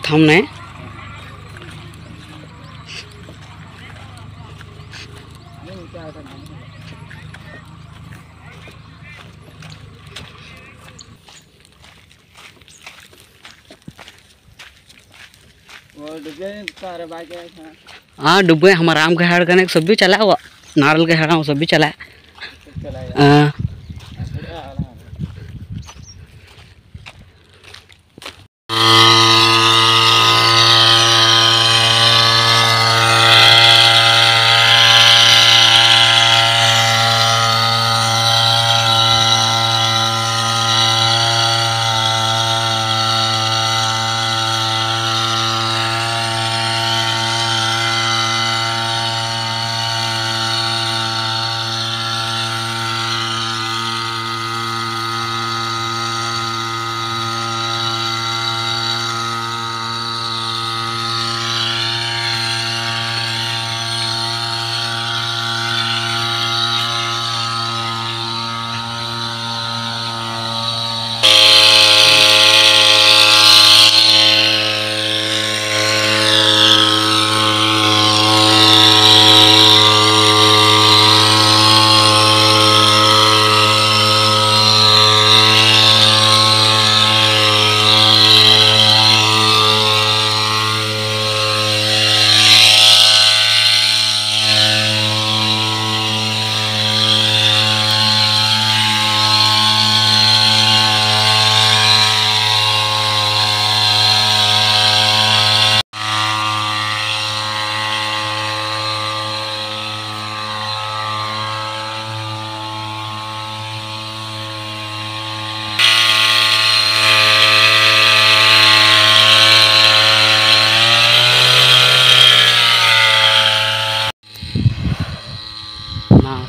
थांबणे हाँ डुब्बे हमारा आम का हेड़ करने सब भी चला हुआ नारल का हेड़ा सब भी चला हाँ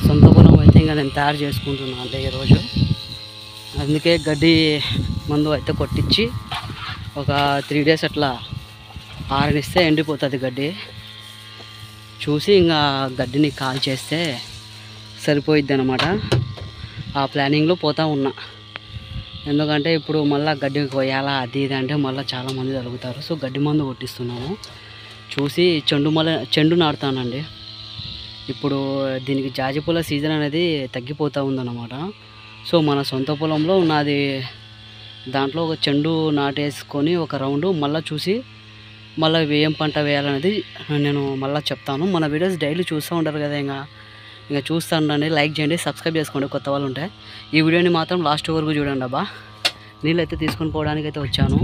సొంత పొలం అయితే ఇంకా నేను తయారు చేసుకుంటున్నాను అంటే ఈరోజు అందుకే గడ్డి మందు అయితే కొట్టించి ఒక 3 days అట్లా ఆరనిస్తే ఎండిపోతుంది గడ్డి చూసి ఇంకా గడ్డిని కాల్ చేస్తే సరిపోయిద్ది అనమాట ఆ ప్లానింగ్లో పోతా ఉన్నా ఎందుకంటే ఇప్పుడు మళ్ళీ గడ్డి కొయ్యాలా అది ఇది అంటే మళ్ళీ చాలామంది తరుగుతారు సో గడ్డి మందు కొట్టిస్తున్నాను చూసి చెండు నాటుతానండి ఇప్పుడు దీనికి జాజి పూల సీజన్ అనేది తగ్గిపోతూ ఉందన్నమాట సో మన సొంత పొలంలో నాది దాంట్లో ఒక చెండు నాటేసుకొని ఒక రౌండ్ మళ్ళీ చూసి మళ్ళీ ఏం పంట వేయాలనేది నేను మళ్ళీ చెప్తాను మన వీడియోస్ డైలీ చూస్తూ ఉంటారు కదా ఇంకా చూస్తానండి లైక్ చేయండి సబ్స్క్రైబ్ చేసుకోండి కొత్త వాళ్ళు ఉంటే ఈ వీడియోని మాత్రం లాస్ట్ వరకు చూడండి అబ్బా నీళ్ళు అయితే తీసుకొని పోవడానికి అయితే వచ్చాను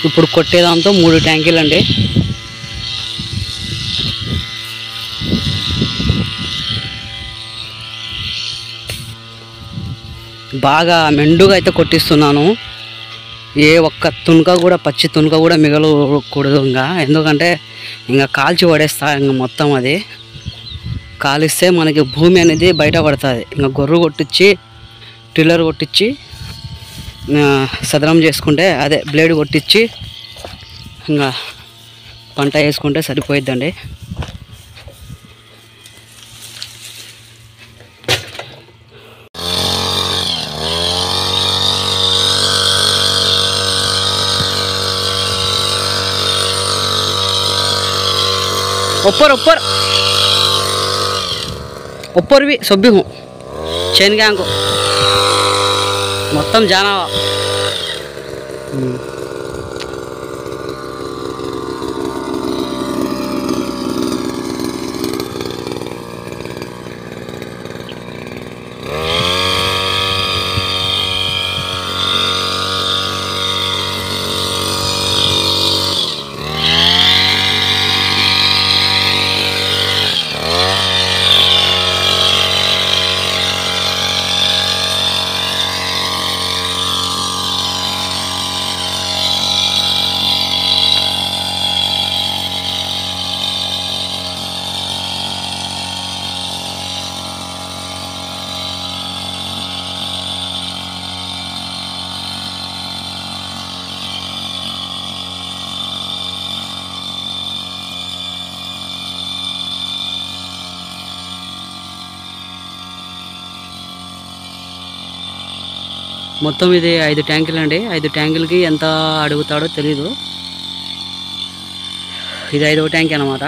ఇప్పుడు కొట్టేదాంతో 3 ట్యాంకీలు అండి బాగా మెండుగా అయితే కొట్టిస్తున్నాను ఏ ఒక్క తునక కూడా పచ్చి తునక కూడా మిగలకూడదు ఎందుకంటే ఇంకా కాల్చి పడేస్తా ఇంకా మొత్తం అది కాలిస్తే మనకి భూమి అనేది బయట పడుతుంది ఇంకా గొర్రు కొట్టించి టిల్లర్ కొట్టించి సదరం చేసుకుంటే అదే బ్లేడ్ కొట్టించి ఇంకా పంట వేసుకుంటే సరిపోయిద్దండి ऊपर भी सब भी हूँ चैन गया को మొత్తం జానావా మొత్తం ఇది 5 ట్యాంకులు అండి. 5 ట్యాంకులకి ఎంత అడుగుతాడో తెలీదు. ఇది 5వ ట్యాంక్ అన్నమాట.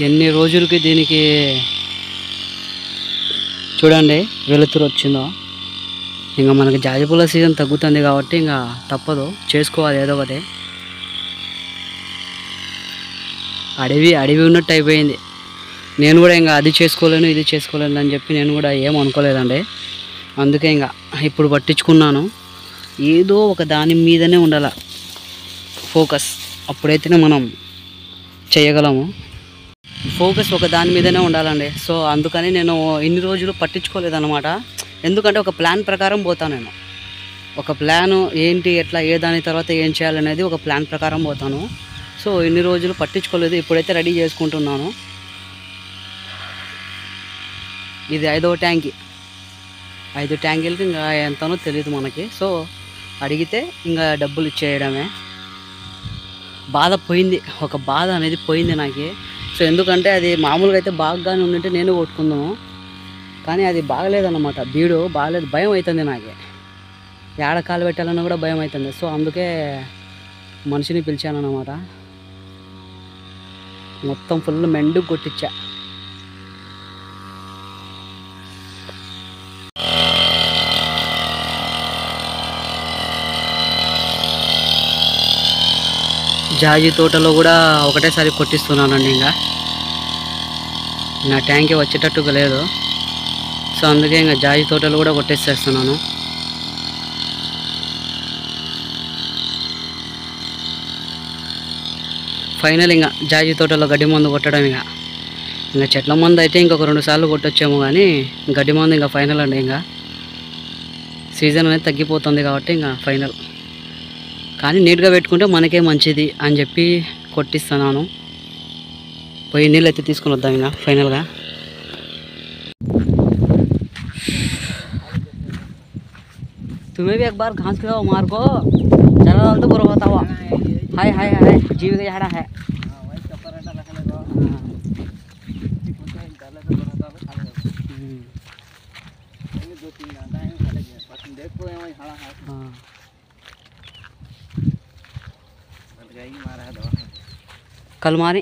ఎన్ని రోజులకి దీనికి చూడండి వెలుతురు వచ్చిందో. ఇంకా మనకి జాజిపూల సీజన్ తగ్గుతుంది కాబట్టి ఇంకా తప్పదు, చేసుకోవాలి ఏదో ఒకటి. అడవి ఉన్నట్టు అయిపోయింది. నేను కూడా ఇంకా అది చేసుకోలేను ఇది చేసుకోలేను అని చెప్పి నేను కూడా ఏం అనుకోలేదండి. అందుకే ఇంకా ఇప్పుడు పట్టించుకున్నాను. ఏదో ఒక దాని మీదనే ఉండాల ఫోకస్, అప్పుడైతేనే మనం చేయగలము. ఫోకస్ ఒక దాని మీదనే ఉండాలండి. సో అందుకని నేను ఇన్ని రోజులు పట్టించుకోలేదన్నమాట. ఎందుకంటే ఒక ప్లాన్ ప్రకారం పోతాను నేను. ఒక ప్లాను ఏంటి ఎట్లా ఏ దాని తర్వాత ఏం చేయాలనేది ఒక ప్లాన్ ప్రకారం పోతాను. సో ఇన్ని రోజులు పట్టించుకోలేదు. ఇప్పుడైతే రెడీ చేసుకుంటున్నాను. ఇది 5వ ట్యాంకి. 5 ట్యాంకులకి ఇంకా ఎంతనో తెలియదు మనకి. సో అడిగితే ఇంకా డబ్బులు ఇచ్చేయడమే. బాధ పోయింది, ఒక బాధ అనేది పోయింది నాకు. సో ఎందుకంటే అది మామూలుగా అయితే బాగానే ఉండింటే నేను కొట్టుకుందాము, కానీ అది బాగలేదన్నమాట. బీడు బాగలేదు, భయం అవుతుంది నాకు. ఏడ కాలు పెట్టాలన్నా కూడా భయం అవుతుంది. సో అందుకే మనిషిని పిలిచానన్నమాట. మొత్తం ఫుల్ మెండుకు కొట్టించా. జాజి తోటలో కూడా ఒకటేసారి కొట్టిస్తున్నానండి. ఇంకా నా ట్యాంకే వచ్చేటట్టుగా లేదు. సో అందుకే ఇంకా జాజి తోటలు కూడా కొట్టేసేస్తున్నాను. ఫైనల్ ఇంకా జాజి తోటలో గడ్డి మందు కొట్టడం. ఇంకా చెట్ల మందు అయితే ఇంకొక 2 సార్లు కొట్టొచ్చాము, కానీ గడ్డి మందు ఇంకా ఫైనల్ అండి. ఇంకా సీజన్ అనేది తగ్గిపోతుంది కాబట్టి ఇంకా ఫైనల్. కానీ నీట్గా పెట్టుకుంటే మనకే మంచిది అని చెప్పి కొట్టిస్తున్నాను. పోయి నీళ్ళు అయితే తీసుకుని వద్దాం ఇంకా ఫైనల్గా. तुम्हें भी एक बार घास खिलाओ मार को, ज़्यादा डाल तो बुरा होता हुआ। हाय हाय हाय जीव का झाड़ा है। कल मारी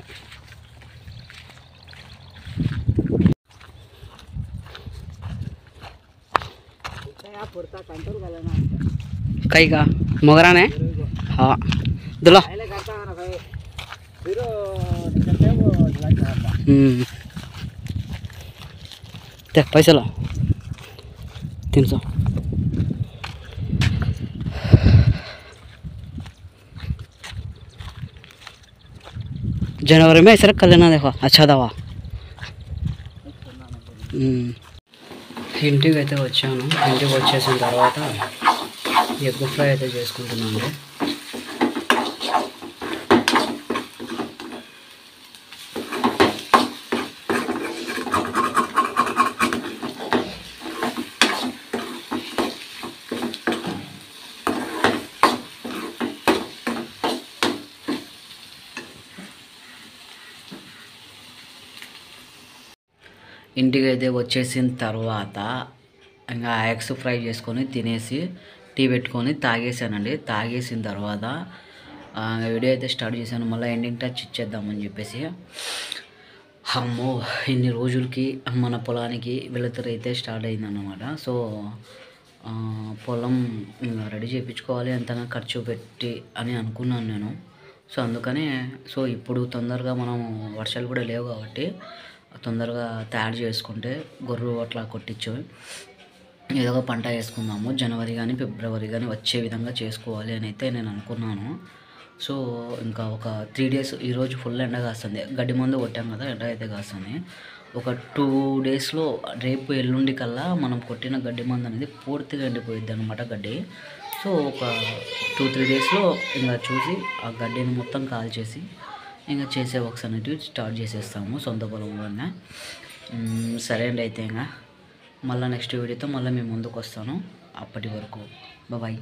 कई का मोगरा ने हाँ दुला देख पैसा लो 300 जनवरी में सर कर लेना। देखो अच्छा दवा। ఇంటికి అయితే వచ్చాను. ఇంటికి వచ్చేసిన తర్వాత ఎగ్ ఫ్రై అయితే చేసుకుంటున్నాను. ఇంటికి అయితే వచ్చేసిన తర్వాత ఇంకా ఎగ్స్ ఫ్రై చేసుకొని తినేసి టీ పెట్టుకొని తాగేసానండి. తాగేసిన తర్వాత వీడియో అయితే స్టార్ట్ చేశాను. మళ్ళీ ఎండింగ్ టచ్ ఇచ్చేద్దామని చెప్పేసి. అమ్మో ఇన్ని రోజులకి మన పొలానికి వెలుతురు అయితే స్టార్ట్ అయిందన్నమాట. సో పొలం రెడీ చేయించుకోవాలి, ఎంతగా ఖర్చు పెట్టి అని అనుకున్నాను నేను. సో అందుకనే ఇప్పుడు తొందరగా మనం వర్షాలు కూడా లేవు కాబట్టి తొందరగా తయారు చేసుకుంటే గొర్రు అట్లా కొట్టించు ఏదో ఒక పంట వేసుకుందాము. జనవరి కానీ ఫిబ్రవరి కానీ వచ్చే విధంగా చేసుకోవాలి అని అయితే నేను అనుకున్నాను. సో ఇంకా ఒక 3 డేస్, ఈరోజు ఫుల్ ఎండ కాస్తుంది. గడ్డి మందు కొట్టాం కదా, ఎండ అయితే కాస్తుంది. ఒక 2 డేస్లో రేపు ఎల్లుండి కల్లా మనం కొట్టిన గడ్డి మందు అనేది పూర్తిగా ఎండిపోయిద్ది అనమాట గడ్డి. సో ఒక 2-3 డేస్లో ఇంకా చూసి ఆ గడ్డిని మొత్తం కాల్చేసి ఇంకా చేసే వర్క్స్ అనేవి స్టార్ట్ చేసేస్తాము సొంత పొలంలోనే. సరే అండి, అయితే ఇంకా మళ్ళీ నెక్స్ట్ వీడియోతో మళ్ళీ మేము ముందుకు వస్తాను. అప్పటి వరకు బాయ్.